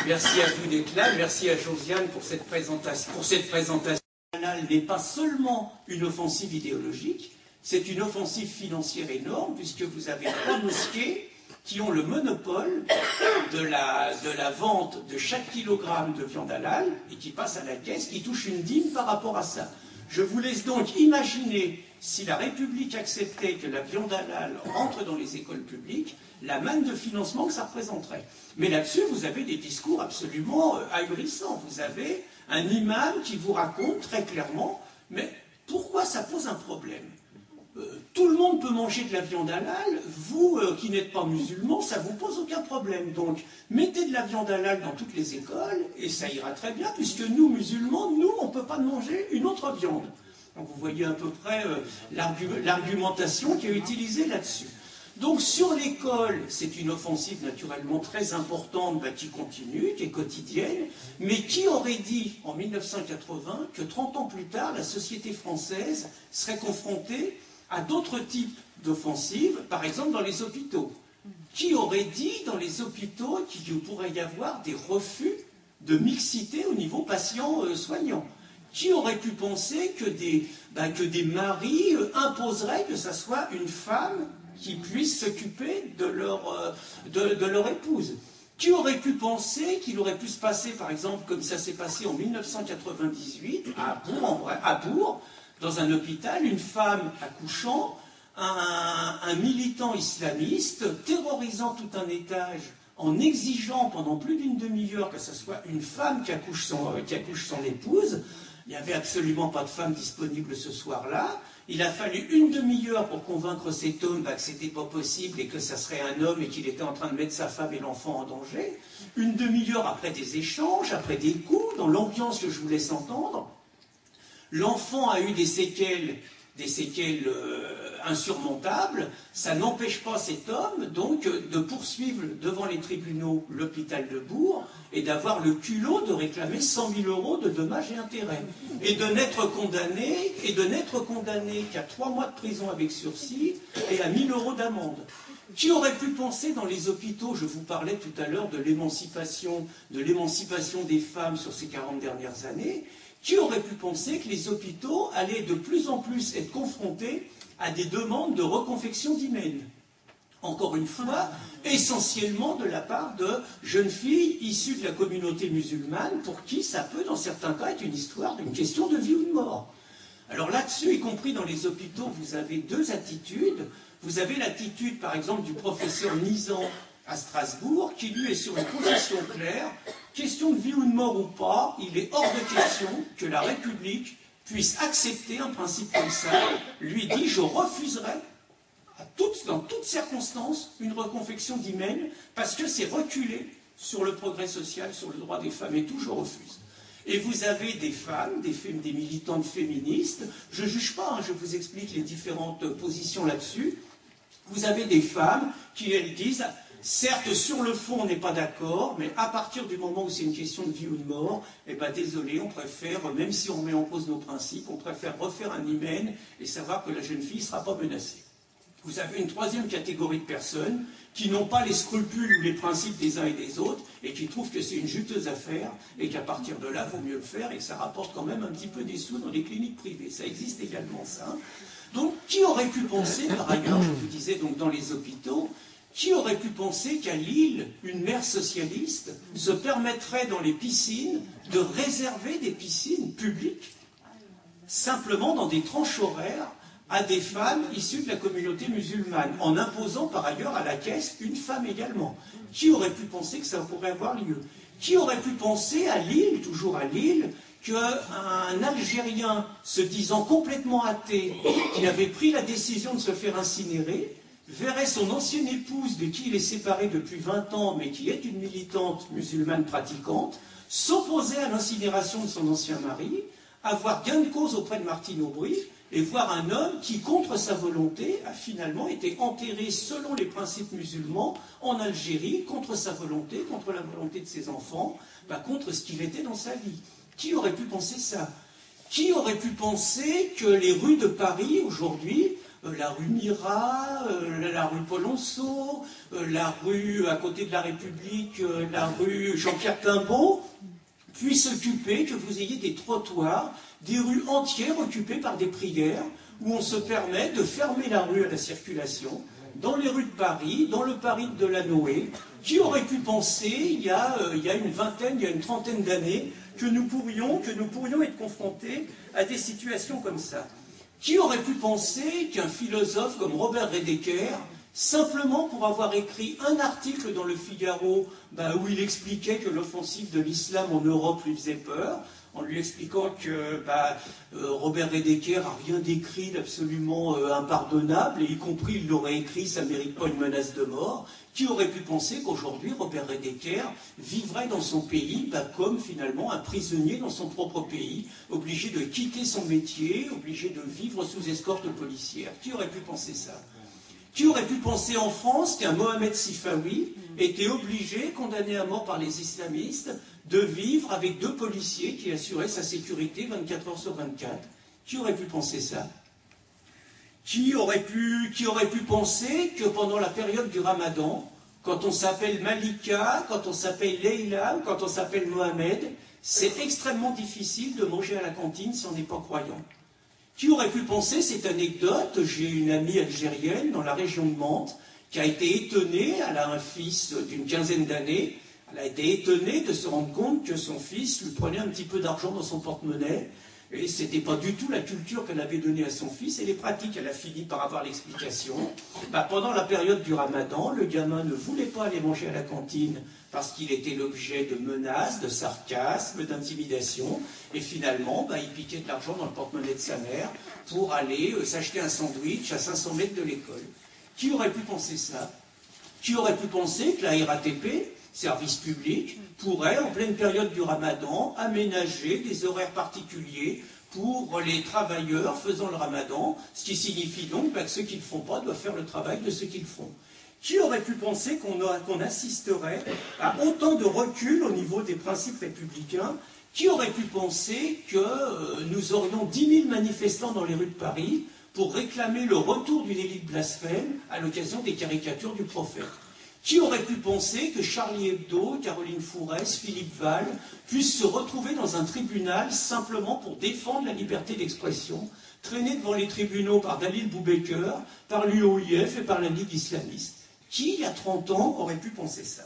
Merci à vous d'être là, merci à Josiane pour cette présentation. Le canal n'est pas seulement une offensive idéologique, c'est une offensive financière énorme, puisque vous avez 3 mosquées qui ont le monopole de la vente de chaque kilogramme de viande halal et qui passent à la caisse, qui touchent une dîme par rapport à ça. Je vous laisse donc imaginer, si la République acceptait que la viande halal rentre dans les écoles publiques, la manne de financement que ça représenterait. Mais là-dessus, vous avez des discours absolument ahurissants. Vous avez un imam qui vous raconte très clairement, mais pourquoi ça pose un problème? Tout le monde peut manger de la viande halal, vous qui n'êtes pas musulman, ça ne vous pose aucun problème. Donc, mettez de la viande halal dans toutes les écoles, et ça ira très bien, puisque nous, musulmans, nous, on ne peut pas manger une autre viande. Donc, vous voyez à peu près l'argumentation qui est utilisée là-dessus. Donc, sur l'école, c'est une offensive naturellement très importante, qui continue, qui est quotidienne, mais qui aurait dit, en 1980, que 30 ans plus tard, la société française serait confrontée à d'autres types d'offensives, par exemple dans les hôpitaux. Qui aurait dit dans les hôpitaux qu'il pourrait y avoir des refus de mixité au niveau patient-soignant? Qui aurait pu penser que des maris imposeraient que ça soit une femme qui puisse s'occuper de leur épouse? Qui aurait pu penser qu'il aurait pu se passer, par exemple, comme ça s'est passé en 1998, à Bourg, dans un hôpital, une femme accouchant, un militant islamiste terrorisant tout un étage en exigeant pendant plus d'une demi-heure que ce soit une femme qui accouche son épouse. Il n'y avait absolument pas de femme disponible ce soir-là. Il a fallu une demi-heure pour convaincre cet homme que ce n'était pas possible et que ça serait un homme et qu'il était en train de mettre sa femme et l'enfant en danger. Une demi-heure après des échanges, après des coups, dans l'ambiance que je vous laisse entendre. L'enfant a eu des séquelles insurmontables. Ça n'empêche pas cet homme, donc, de poursuivre devant les tribunaux l'hôpital de Bourg et d'avoir le culot de réclamer 100 000 € de dommages et intérêts. Et de n'être condamné qu'à 3 mois de prison avec sursis et à 1 000 € d'amende. Qui aurait pu penser dans les hôpitaux, je vous parlais tout à l'heure de l'émancipation des femmes sur ces 40 dernières années, qui aurait pu penser que les hôpitaux allaient de plus en plus être confrontés à des demandes de reconfection d'hymen? Encore une fois, essentiellement de la part de jeunes filles issues de la communauté musulmane, pour qui ça peut, dans certains cas, être une histoire d'une question de vie ou de mort. Alors là-dessus, y compris dans les hôpitaux, vous avez 2 attitudes. Vous avez l'attitude, par exemple, du professeur Nizan à Strasbourg, qui lui est sur une position claire. Question de vie ou de mort ou pas, il est hors de question que la République puisse accepter un principe comme ça. Lui dit, je refuserai, dans toutes circonstances, une reconfection d'hymen, parce que c'est reculer sur le progrès social, sur le droit des femmes et tout, je refuse. Et vous avez des femmes, des militantes féministes, je ne juge pas, je vous explique les différentes positions là-dessus. Vous avez des femmes qui, elles, disent, certes, sur le fond, on n'est pas d'accord, mais à partir du moment où c'est une question de vie ou de mort, eh bien, désolé, on préfère, même si on met en cause nos principes, on préfère refaire un hymen et savoir que la jeune fille ne sera pas menacée. Vous avez une 3e catégorie de personnes qui n'ont pas les scrupules ou les principes des uns et des autres et qui trouvent que c'est une juteuse affaire et qu'à partir de là, il vaut mieux le faire et que ça rapporte quand même un petit peu des sous dans les cliniques privées. Ça existe également, ça. Donc, qui aurait pu penser, par ailleurs, je vous disais, donc dans les hôpitaux, qui aurait pu penser qu'à Lille, une maire socialiste se permettrait dans les piscines de réserver des piscines publiques, simplement dans des tranches horaires, à des femmes issues de la communauté musulmane, en imposant par ailleurs à la caisse une femme également. Qui aurait pu penser que ça pourrait avoir lieu? Qui aurait pu penser à Lille, toujours à Lille, qu'un Algérien se disant complètement athée, qui avait pris la décision de se faire incinérer, verrait son ancienne épouse, de qui il est séparé depuis 20 ans, mais qui est une militante musulmane pratiquante, s'opposer à l'incinération de son ancien mari, avoir gain de cause auprès de Martine Aubry, et voir un homme qui, contre sa volonté, a finalement été enterré selon les principes musulmans en Algérie, contre sa volonté, contre la volonté de ses enfants, contre ce qu'il était dans sa vie. Qui aurait pu penser ça? Qui aurait pu penser que les rues de Paris, aujourd'hui, la rue Mira, la rue Polonceau, la rue à côté de la République, la rue Jean-Pierre Timbaud, puisse occuper, que vous ayez des trottoirs, des rues entières occupées par des prières, où on se permet de fermer la rue à la circulation, dans les rues de Paris, dans le Paris de Delanoë. Qui aurait pu penser, il y a une vingtaine, il y a une trentaine d'années, que nous pourrions être confrontés à des situations comme ça? Qui aurait pu penser qu'un philosophe comme Robert Redeker, simplement pour avoir écrit un article dans le Figaro où il expliquait que l'offensive de l'islam en Europe lui faisait peur, en lui expliquant que Robert Redeker n'a rien d'écrit d'absolument impardonnable, et y compris il l'aurait écrit, ça ne mérite pas une menace de mort. Qui aurait pu penser qu'aujourd'hui Robert Redeker vivrait dans son pays comme finalement un prisonnier dans son propre pays, obligé de quitter son métier, obligé de vivre sous escorte policière? Qui aurait pu penser ça? Qui aurait pu penser en France qu'un Mohamed Sifawi était obligé, condamné à mort par les islamistes, de vivre avec 2 policiers qui assuraient sa sécurité 24 heures sur 24? Qui aurait pu penser ça? Qui aurait pu penser que pendant la période du Ramadan, quand on s'appelle Malika, quand on s'appelle Leïla, ou quand on s'appelle Mohamed, c'est extrêmement difficile de manger à la cantine si on n'est pas croyant? Qui aurait pu penser cette anecdote? J'ai une amie algérienne dans la région de Mantes qui a été étonnée, elle a un fils d'une quinzaine d'années, elle a été étonnée de se rendre compte que son fils lui prenait un petit peu d'argent dans son porte-monnaie, et ce n'était pas du tout la culture qu'elle avait donnée à son fils, et les pratiques, elle a fini par avoir l'explication. Pendant la période du Ramadan, le gamin ne voulait pas aller manger à la cantine parce qu'il était l'objet de menaces, de sarcasmes, d'intimidation, et finalement, il piquait de l'argent dans le porte-monnaie de sa mère pour aller s'acheter un sandwich à 500 mètres de l'école. Qui aurait pu penser ça? Qui aurait pu penser que la RATP, service public, pourrait, en pleine période du Ramadan, aménager des horaires particuliers pour les travailleurs faisant le Ramadan, ce qui signifie donc que ceux qui ne le font pas doivent faire le travail de ceux qui le font? Qui aurait pu penser qu'on assisterait à autant de recul au niveau des principes républicains? Qui aurait pu penser que nous aurions 10 000 manifestants dans les rues de Paris pour réclamer le retour du délit de blasphème à l'occasion des caricatures du prophète? Qui aurait pu penser que Charlie Hebdo, Caroline Fourès, Philippe Val puissent se retrouver dans un tribunal simplement pour défendre la liberté d'expression, traînés devant les tribunaux par Dalil Boubaker, par l'UOIF et par la Ligue islamiste? Qui, il y a 30 ans, aurait pu penser ça?